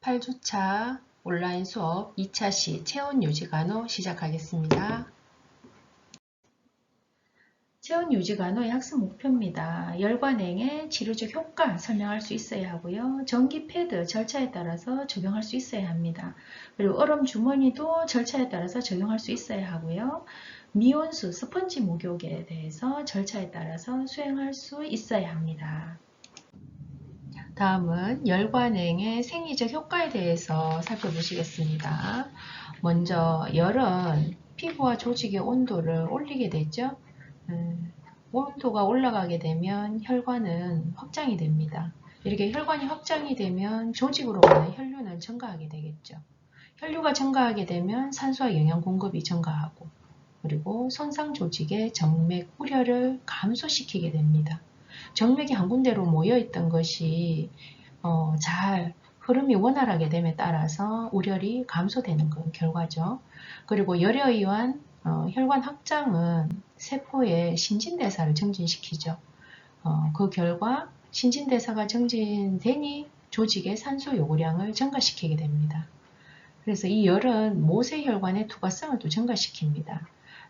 8주차 온라인 수업 2차 시 체온 유지 간호 시작하겠습니다. 체온 유지 간호의 학습 목표입니다. 열과냉의 치료적 효과 설명할 수 있어야 하고요. 전기 패드 절차에 따라서 적용할 수 있어야 합니다. 그리고 얼음 주머니도 절차에 따라서 적용할 수 있어야 하고요. 미온수 스펀지 목욕에 대해서 절차에 따라서 수행할 수 있어야 합니다. 다음은 열과냉의 생리적 효과에 대해서 살펴보시겠습니다. 먼저 열은 피부와 조직의 온도를 올리게 되죠. 온도가 올라가게 되면 혈관은 확장이 됩니다. 이렇게 혈관이 확장이 되면 조직으로 가는 혈류는 증가하게 되겠죠. 혈류가 증가하게 되면 산소와 영양 공급이 증가하고 그리고 손상 조직의 정맥 우려를 감소시키게 됩니다. 정맥이 한 군데로 모여있던 것이 잘 흐름이 원활하게 됨에 따라서 우열이 감소되는 결과죠. 그리고 열에 의한 혈관 확장은 세포의 신진대사를 증진시키죠. 그 결과 신진대사가 증진되니 조직의 산소 요구량을 증가시키게 됩니다. 그래서 이 열은 모세혈관의 투과성을 또 증가시킵니다.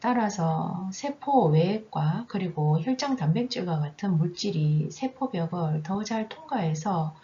따라서 세포 외액과 그리고 혈장 단백질과 같은 물질이 세포벽을 더 잘 통과해서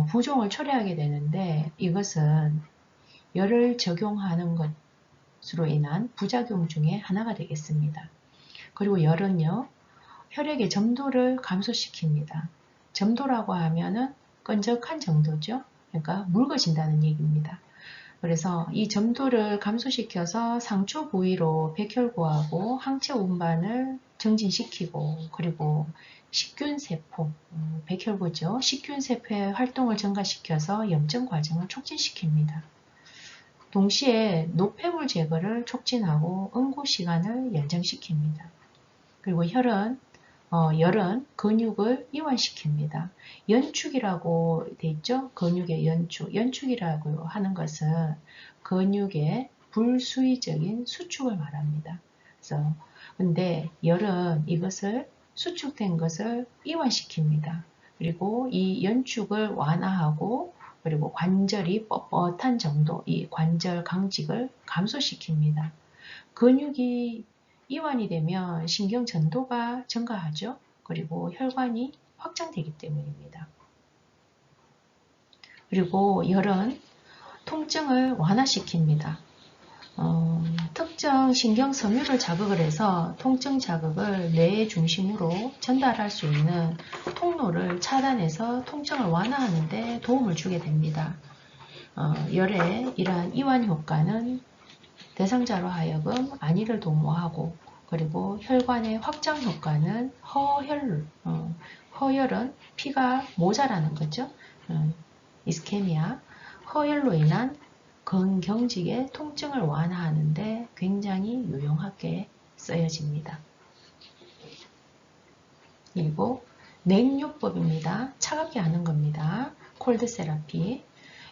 부종을 초래하게 되는데 이것은 열을 적용하는 것으로 인한 부작용 중에 하나가 되겠습니다. 그리고 열은요, 혈액의 점도를 감소시킵니다. 점도라고 하면은 끈적한 정도죠. 그러니까 묽어진다는 얘기입니다. 그래서 이 점도를 감소시켜서 상처 부위로 백혈구하고 항체 운반을 증진시키고 그리고 식균세포, 백혈구죠. 식균세포의 활동을 증가시켜서 염증 과정을 촉진시킵니다. 동시에 노폐물 제거를 촉진하고 응고 시간을 연장시킵니다. 그리고 열은 근육을 이완시킵니다. 연축이라고 돼 있죠? 근육의 연축. 연축이라고 하는 것은 근육의 불수의적인 수축을 말합니다. 그래서 근데 열은 이것을 수축된 것을 이완시킵니다. 그리고 이 연축을 완화하고 그리고 관절이 뻣뻣한 정도, 이 관절 강직을 감소시킵니다. 근육이 이완이 되면 신경 전도가 증가하죠. 그리고 혈관이 확장되기 때문입니다. 그리고 열은 통증을 완화시킵니다. 특정 신경 섬유를 자극을 해서 통증 자극을 뇌의 중심으로 전달할 수 있는 통로를 차단해서 통증을 완화하는 데 도움을 주게 됩니다. 열의 이러한 이완 효과는 대상자로 하여금 안위를 도모하고 그리고 혈관의 확장 효과는 허열은 피가 모자라는 거죠. 이스케미아, 허열로 인한 근경직의 통증을 완화하는 데 굉장히 유용하게 쓰여집니다. 그리고 냉요법입니다. 차갑게 하는 겁니다. 콜드 세라피.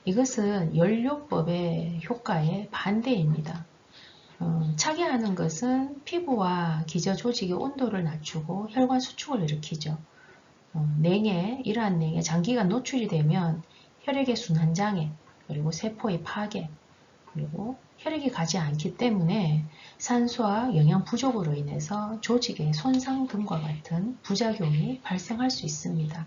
이것은 연료법의 효과의 반대입니다. 차게 하는 것은 피부와 기저 조직의 온도를 낮추고 혈관 수축을 일으키죠. 이러한 냉에 장기간 노출이 되면 혈액의 순환장애, 그리고 세포의 파괴, 그리고 혈액이 가지 않기 때문에 산소와 영양 부족으로 인해서 조직의 손상 등과 같은 부작용이 발생할 수 있습니다.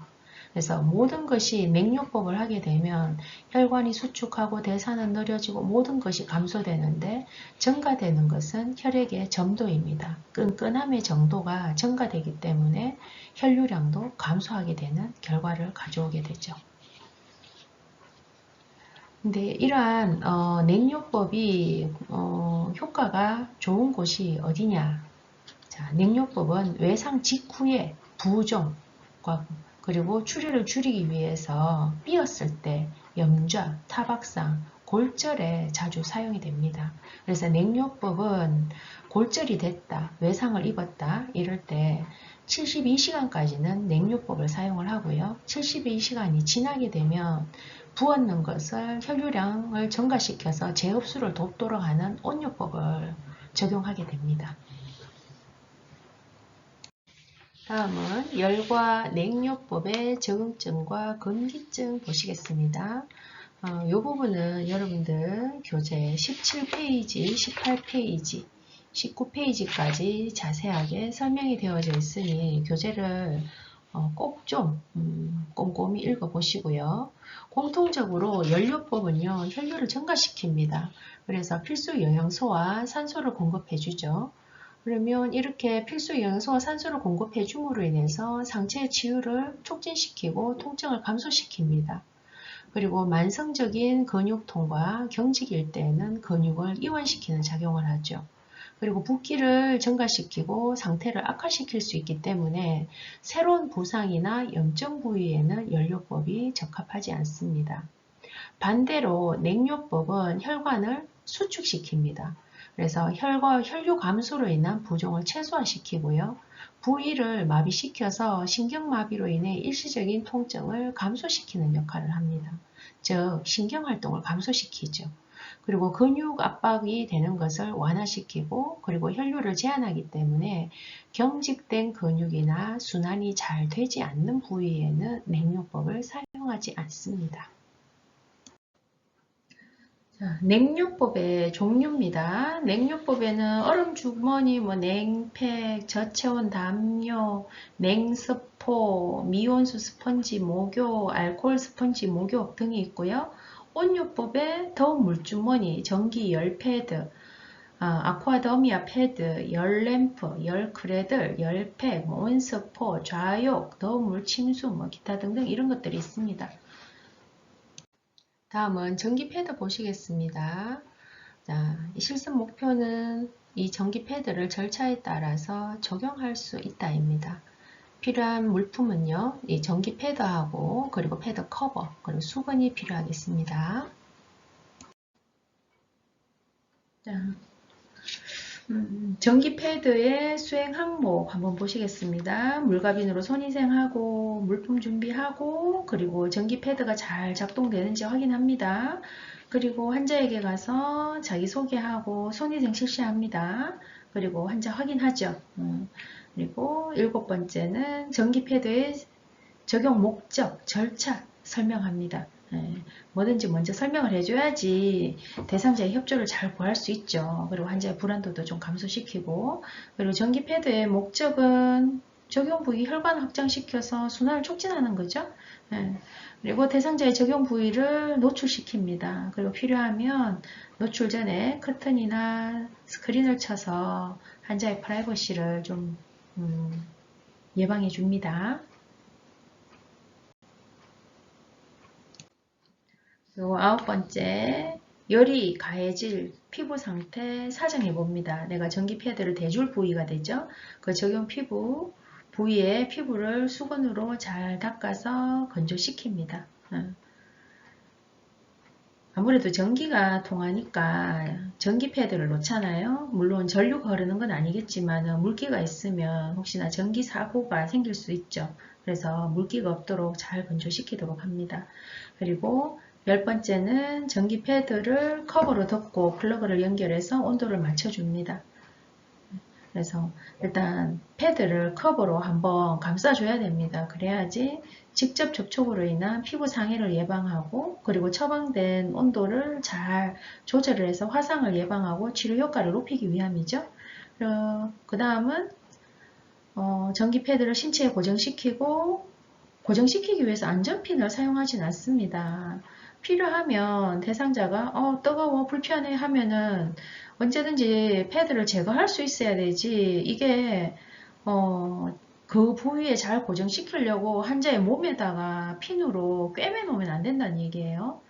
그래서 모든 것이 냉요법을 하게 되면 혈관이 수축하고 대사는 느려지고 모든 것이 감소되는데 증가되는 것은 혈액의 점도입니다. 끈끈함의 정도가 증가되기 때문에 혈류량도 감소하게 되는 결과를 가져오게 되죠. 근데 이러한 냉요법이 효과가 좋은 곳이 어디냐? 자, 냉요법은 외상 직후에 부종과 그리고 출혈을 줄이기 위해서 삐었을 때 염좌, 타박상, 골절에 자주 사용이 됩니다. 그래서 냉요법은 골절이 됐다, 외상을 입었다 이럴 때 72시간까지는 냉요법을 사용을 하고요. 72시간이 지나게 되면 부었는 것을 혈류량을 증가시켜서 재흡수를 돕도록 하는 온요법을 적용하게 됩니다. 다음은 열과 냉요법의 적응증과 금기증 보시겠습니다. 이 부분은 여러분들 교재 17페이지, 18페이지, 19페이지까지 자세하게 설명이 되어져 있으니 교재를 꼭 좀 꼼꼼히 읽어보시고요. 공통적으로 연료법은요, 혈류를 증가시킵니다. 그래서 필수 영양소와 산소를 공급해주죠. 그러면 이렇게 필수 영양소와 산소를 공급해 줌으로 인해서 상체의 치유를 촉진시키고 통증을 감소시킵니다. 그리고 만성적인 근육통과 경직일 때에는 근육을 이완시키는 작용을 하죠. 그리고 붓기를 증가시키고 상태를 악화시킬 수 있기 때문에 새로운 부상이나 염증 부위에는 연료법이 적합하지 않습니다. 반대로 냉요법은 혈관을 수축시킵니다. 그래서 혈류 감소로 인한 부종을 최소화시키고요. 부위를 마비시켜서 신경마비로 인해 일시적인 통증을 감소시키는 역할을 합니다. 즉 신경활동을 감소시키죠. 그리고 근육 압박이 되는 것을 완화시키고 그리고 혈류를 제한하기 때문에 경직된 근육이나 순환이 잘 되지 않는 부위에는 냉요법을 사용하지 않습니다. 냉요법의 종류입니다. 냉요법에는 얼음 주머니, 냉팩, 저체온 담요, 냉스포, 미온수 스펀지 목욕, 알코올 스펀지 목욕 등이 있고요. 온요법에 더운 물주머니, 전기 열 패드, 아쿠아더미아 패드, 열 램프, 열 크레들, 열팩, 온스포, 좌욕, 더운 물 침수, 기타 등등 이런 것들이 있습니다. 다음은 전기 패드 보시겠습니다. 자, 실습 목표는 이 전기 패드를 절차에 따라서 적용할 수 있다입니다. 필요한 물품은요, 이 전기 패드하고 그리고 패드 커버 그리고 수건이 필요하겠습니다. 자, 전기 패드의 수행 항목 한번 보시겠습니다. 물갑인으로 손위생하고 물품 준비하고 그리고 전기 패드가 잘 작동되는지 확인합니다. 그리고 환자에게 가서 자기소개하고 손위생 실시합니다. 그리고 환자 확인하죠. 그리고 7번째는 전기 패드의 적용 목적, 절차 설명합니다. 뭐든지 먼저 설명을 해줘야지 대상자의 협조를 잘 구할 수 있죠. 그리고 환자의 불안도도 좀 감소시키고 그리고 전기 패드의 목적은 적용 부위 혈관 확장시켜서 순환을 촉진하는 거죠. 그리고 대상자의 적용 부위를 노출시킵니다. 그리고 필요하면 노출 전에 커튼이나 스크린을 쳐서 환자의 프라이버시를 좀 예방해 줍니다. 그리고 9번째, 열이 가해질 피부 상태 사정해 봅니다. 내가 전기 패드를 대줄 부위가 되죠. 그 적용 피부 부위에 피부를 수건으로 잘 닦아서 건조시킵니다. 아무래도 전기가 통하니까 전기 패드를 놓잖아요. 물론 전류가 흐르는 건 아니겠지만 물기가 있으면 혹시나 전기 사고가 생길 수 있죠. 그래서 물기가 없도록 잘 건조시키도록 합니다. 그리고 10번째는 전기 패드를 커버로 덮고 플러그를 연결해서 온도를 맞춰줍니다. 그래서 일단 패드를 커버로 한번 감싸줘야 됩니다. 그래야지 직접 접촉으로 인한 피부 상해를 예방하고 그리고 처방된 온도를 잘 조절을 해서 화상을 예방하고 치료 효과를 높이기 위함이죠. 그 다음은 전기 패드를 신체에 고정시키기 위해서 안전핀을 사용하진 않습니다. 필요하면 대상자가 뜨거워 불편해 하면은 언제든지 패드를 제거할 수 있어야 되지 이게 그 부위에 잘 고정시키려고 환자의 몸에다가 핀으로 꿰매 놓으면 안 된다는 얘기예요.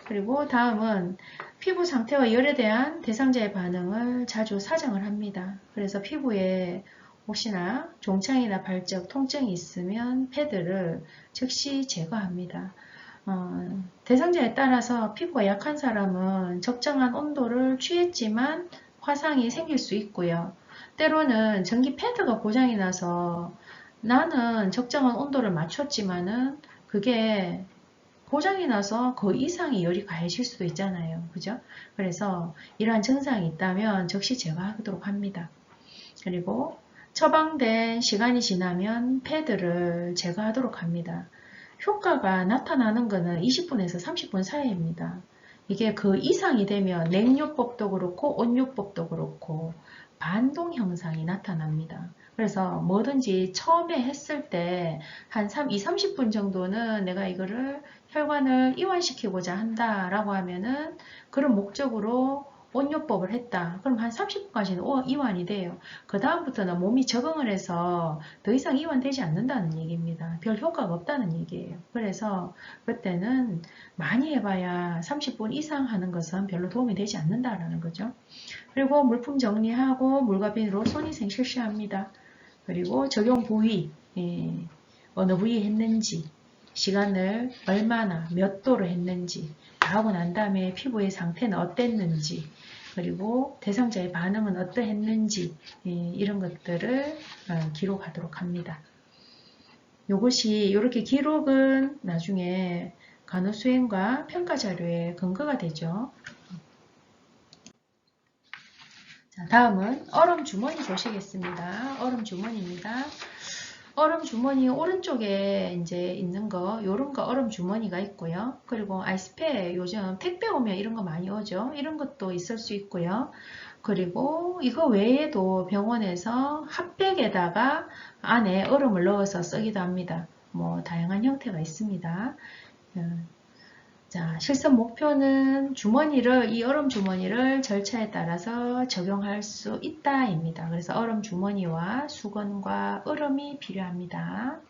그리고 다음은 피부 상태와 열에 대한 대상자의 반응을 자주 사정을 합니다. 그래서 피부에 혹시나 종창이나 발적, 통증이 있으면 패드를 즉시 제거합니다. 대상자에 따라서 피부가 약한 사람은 적정한 온도를 취했지만 화상이 생길 수 있고요. 때로는 전기 패드가 고장이 나서 나는 적정한 온도를 맞췄지만은 그게 고장이 나서 그 이상의 열이 가해질 수도 있잖아요. 그죠? 그래서 이러한 증상이 있다면 즉시 제거하도록 합니다. 그리고 처방된 시간이 지나면 패드를 제거하도록 합니다. 효과가 나타나는 것은 20분에서 30분 사이입니다. 이게 그 이상이 되면 냉요법도 그렇고 온요법도 그렇고 반동 현상이 나타납니다. 그래서 뭐든지 처음에 했을 때 한 2, 30분 정도는 내가 이거를 혈관을 이완시키고자 한다라고 하면은 그런 목적으로 온요법을 했다. 그럼 한 30분까지는 이완이 돼요. 그 다음부터는 몸이 적응을 해서 더 이상 이완되지 않는다는 얘기입니다. 별 효과가 없다는 얘기예요. 그래서 그때는 많이 해봐야 30분 이상 하는 것은 별로 도움이 되지 않는다라는 거죠. 그리고 물품 정리하고 물과 비누로 손위생 실시합니다. 그리고 적용 부위, 어느 부위 했는지, 시간을 얼마나 몇 도로 했는지 다 하고 난 다음에 피부의 상태는 어땠는지, 그리고 대상자의 반응은 어떠했는지 이런 것들을 기록하도록 합니다. 이것이 이렇게 기록은 나중에 간호수행과 평가자료의 근거가 되죠. 자, 다음은 얼음 주머니 보시겠습니다. 얼음 주머니입니다. 얼음 주머니 오른쪽에 이제 있는 거, 요런 거 얼음 주머니가 있고요. 그리고 아이스팩 요즘 택배 오면 이런 거 많이 오죠. 이런 것도 있을 수 있고요. 그리고 이거 외에도 병원에서 핫팩에다가 안에 얼음을 넣어서 쓰기도 합니다. 뭐 다양한 형태가 있습니다. 자, 실습 목표는 이 얼음 주머니를 절차에 따라서 적용할 수 있다입니다. 그래서 얼음 주머니와 수건과 얼음이 필요합니다.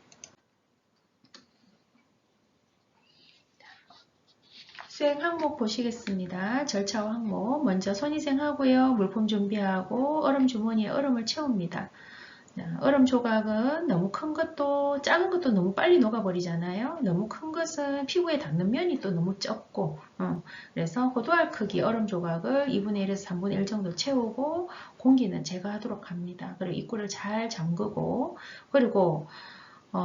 수행 항목 보시겠습니다. 절차와 항목. 먼저 손위생 하고요. 물품 준비하고 얼음 주머니에 얼음을 채웁니다. 얼음 조각은 너무 큰 것도 작은 것도 너무 빨리 녹아버리잖아요. 너무 큰 것은 피부에 닿는 면이 또 너무 적고 그래서 호두알 크기 얼음 조각을 2분의 1에서 3분의 1 정도 채우고 공기는 제거하도록 합니다. 그리고 입구를 잘 잠그고 그리고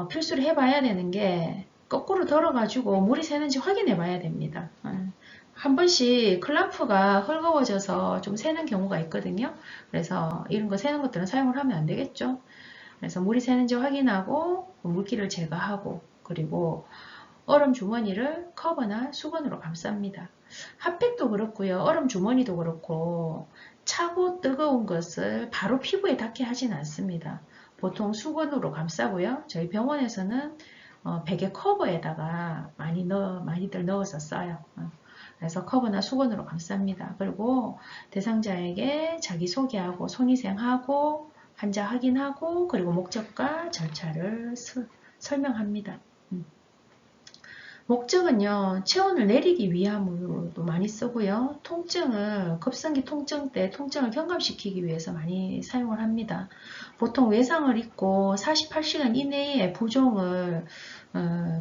필수로 해봐야 되는 게 거꾸로 덜어가지고 물이 새는지 확인해 봐야 됩니다. 한 번씩 클램프가 헐거워져서 좀 새는 경우가 있거든요. 그래서 이런 거 새는 것들은 사용을 하면 안 되겠죠. 그래서 물이 새는지 확인하고 물기를 제거하고 그리고 얼음 주머니를 커버나 수건으로 감쌉니다. 핫팩도 그렇고요. 얼음 주머니도 그렇고 차고 뜨거운 것을 바로 피부에 닿게 하진 않습니다. 보통 수건으로 감싸고요. 저희 병원에서는 베개 커버에다가 많이들 넣어서 써요. 그래서 커버나 수건으로 감쌉니다. 그리고 대상자에게 자기소개하고 손위생하고 환자 확인하고 그리고 목적과 절차를 설명합니다. 목적은요, 체온을 내리기 위함으로도 많이 쓰고요. 급성기 통증 때 통증을 경감시키기 위해서 많이 사용을 합니다. 보통 외상을 입고 48시간 이내에 부종을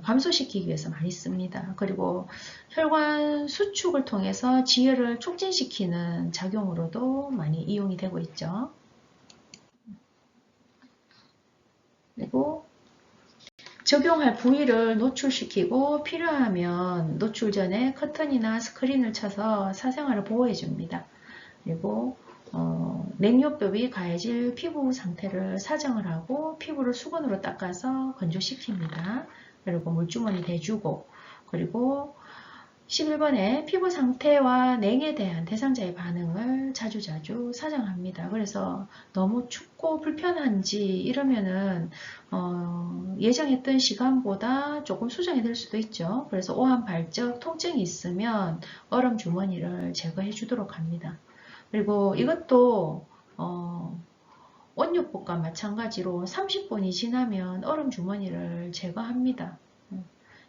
감소시키기 위해서 많이 씁니다. 그리고 혈관 수축을 통해서 지혈을 촉진시키는 작용으로도 많이 이용이 되고 있죠. 그리고 적용할 부위를 노출시키고 필요하면 노출 전에 커튼이나 스크린을 쳐서 사생활을 보호해 줍니다. 그리고 냉요법이 가해질 피부 상태를 사정을 하고 피부를 수건으로 닦아서 건조시킵니다. 그리고 물주머니 대주고 그리고 11번에 피부 상태와 냉에 대한 대상자의 반응을 자주자주 사정합니다. 그래서 너무 춥고 불편한지 이러면은 예정했던 시간보다 조금 수정이 될 수도 있죠. 그래서 오한 발적 통증이 있으면 얼음 주머니를 제거해 주도록 합니다. 그리고 이것도 온요법과 마찬가지로 30분이 지나면 얼음 주머니를 제거합니다.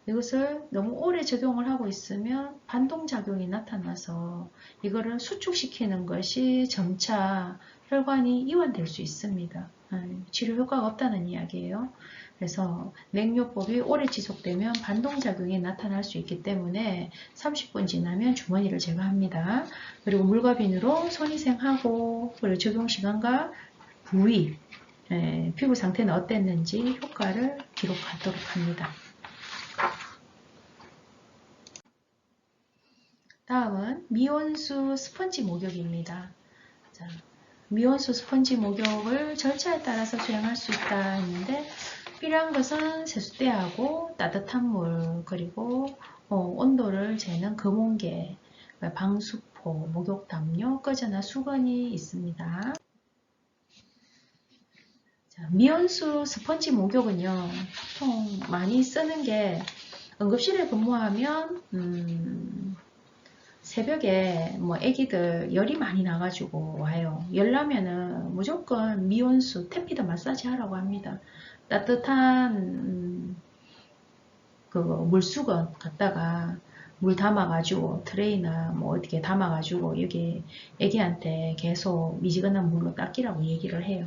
이것을 너무 오래 적용을 하고 있으면 반동작용이 나타나서 이거를 수축시키는 것이 점차 혈관이 이완될 수 있습니다. 치료 효과가 없다는 이야기예요. 그래서 냉요법이 오래 지속되면 반동작용이 나타날 수 있기 때문에 30분 지나면 주머니를 제거합니다. 그리고 물과 비누로 손위생하고 그리고 적용시간과 부위, 피부 상태는 어땠는지 효과를 기록하도록 합니다. 다음은 미온수 스펀지 목욕입니다. 자, 미온수 스펀지 목욕을 절차에 따라서 수행할 수 있다 했는데 필요한 것은 세숫대하고 따뜻한 물, 그리고 온도를 재는 금온계, 방수포, 목욕담요, 꺼져나 수건이 있습니다. 자, 미온수 스펀지 목욕은요, 보통 많이 쓰는 게 응급실에 근무하면 새벽에 뭐 애기들 열이 많이 나가지고 와요. 열 나면은 무조건 미온수 태피드 마사지 하라고 합니다. 따뜻한 그거 물수건 갖다가 물 담아가지고 트레이나 뭐 어떻게 담아가지고 여기 애기한테 계속 미지근한 물로 닦이라고 얘기를 해요.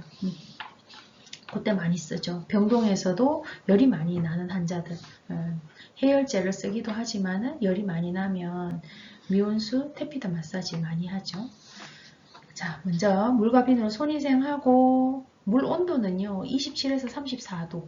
그때 많이 쓰죠. 병동에서도 열이 많이 나는 환자들 해열제를 쓰기도 하지만 열이 많이 나면 미온수 태피드 마사지 많이 하죠. 자, 먼저 물과 비누로 손위생하고 물 온도는요 27에서 34도.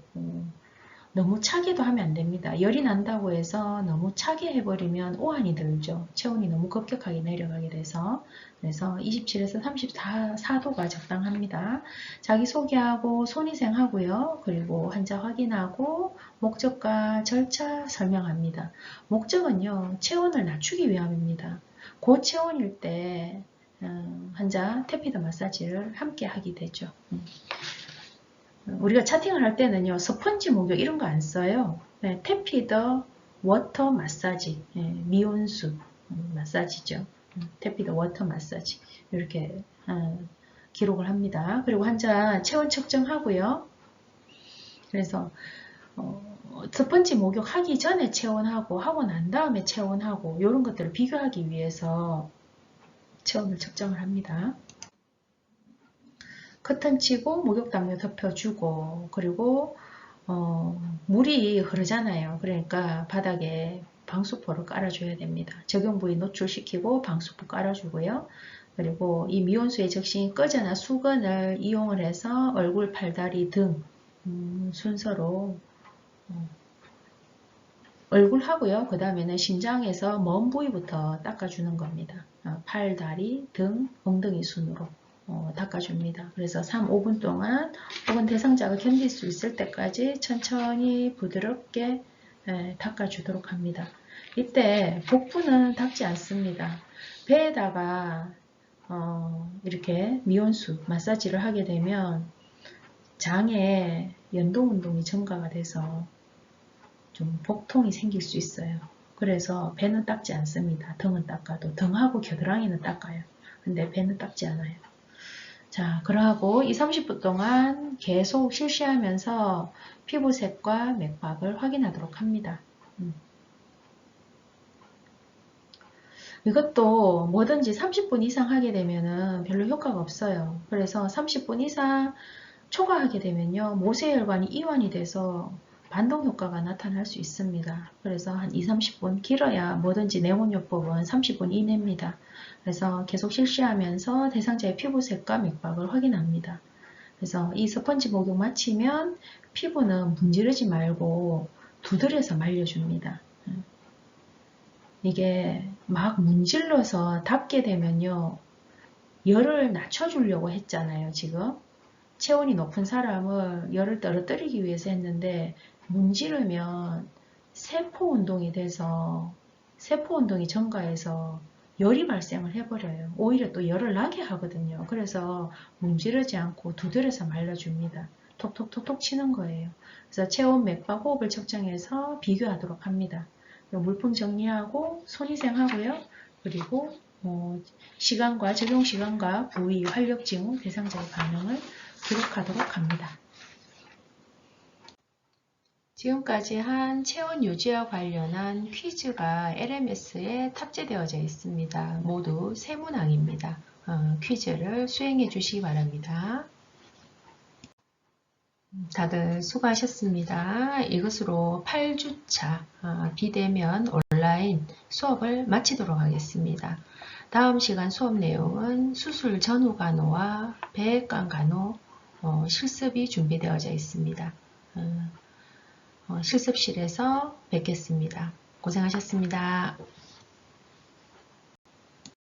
너무 차게도 하면 안 됩니다. 열이 난다고 해서 너무 차게 해버리면 오한이 들죠. 체온이 너무 급격하게 내려가게 돼서. 그래서 27에서 34도가 적당합니다. 자기소개하고 손위생하고요. 그리고 환자 확인하고 목적과 절차 설명합니다. 목적은요. 체온을 낮추기 위함입니다. 고체온일 때 환자 태피드 마사지를 함께 하게 되죠. 우리가 차팅을 할 때는요, 스펀지 목욕 이런 거 안 써요. 네, 태피드 워터 마사지, 미온수 마사지죠. 태피드 워터 마사지 이렇게 기록을 합니다. 그리고 환자 체온 측정하고요. 그래서 스펀지 목욕 하기 전에 체온하고 하고 난 다음에 체온하고 이런 것들을 비교하기 위해서 체온을 측정을 합니다. 커튼 치고 목욕담요 덮여주고 그리고 물이 흐르잖아요. 그러니까 바닥에 방수포를 깔아줘야 됩니다. 적용 부위 노출시키고 방수포 깔아주고요. 그리고 이 미온수의 적신이 꺼져나 수건을 이용을 해서 얼굴, 팔다리 등 순서로 얼굴 하고요. 그 다음에는 심장에서 먼 부위부터 닦아주는 겁니다. 팔, 다리, 등, 엉덩이 순으로 닦아줍니다. 그래서 3, 5분 동안 혹은 대상자가 견딜 수 있을 때까지 천천히 부드럽게 닦아주도록 합니다. 이때 복부는 닦지 않습니다. 배에다가 이렇게 미온수 마사지를 하게 되면 장에 연동운동이 증가가 돼서 좀 복통이 생길 수 있어요. 그래서 배는 닦지 않습니다. 등은 닦아도 등하고 겨드랑이는 닦아요. 근데 배는 닦지 않아요. 자, 그러고 20-30분 동안 계속 실시하면서 피부색과 맥박을 확인하도록 합니다. 이것도 뭐든지 30분 이상 하게 되면은 별로 효과가 없어요. 그래서 30분 이상 초과하게 되면요, 모세혈관이 이완이 돼서 반동 효과가 나타날 수 있습니다. 그래서 한 2-30분, 길어야 뭐든지 내원요법은 30분 이내입니다. 그래서 계속 실시하면서 대상자의 피부색과 맥박을 확인합니다. 그래서 이 스펀지 목욕 마치면 피부는 문지르지 말고 두드려서 말려줍니다. 이게 막 문질러서 닿게 되면요, 열을 낮춰주려고 했잖아요. 지금 체온이 높은 사람을 열을 떨어뜨리기 위해서 했는데 문지르면 세포 운동이 돼서 세포 운동이 증가해서 열이 발생을 해버려요. 오히려 또 열을 나게 하거든요. 그래서 문지르지 않고 두드려서 말려줍니다. 톡톡톡톡 치는 거예요. 그래서 체온, 맥박, 호흡을 측정해서 비교하도록 합니다. 물품 정리하고 손위생하고요. 그리고 시간과 적용 시간과 부위, 활력 징후, 대상자의 반응을 기록하도록 합니다. 지금까지 한 체온 유지와 관련한 퀴즈가 LMS에 탑재되어져 있습니다. 모두 3문항입니다. 퀴즈를 수행해 주시기 바랍니다. 다들 수고하셨습니다. 이것으로 8주차 비대면 온라인 수업을 마치도록 하겠습니다. 다음 시간 수업 내용은 수술 전후 간호와 배액관 간호 실습이 준비되어져 있습니다. 실습실에서 뵙겠습니다. 고생하셨습니다.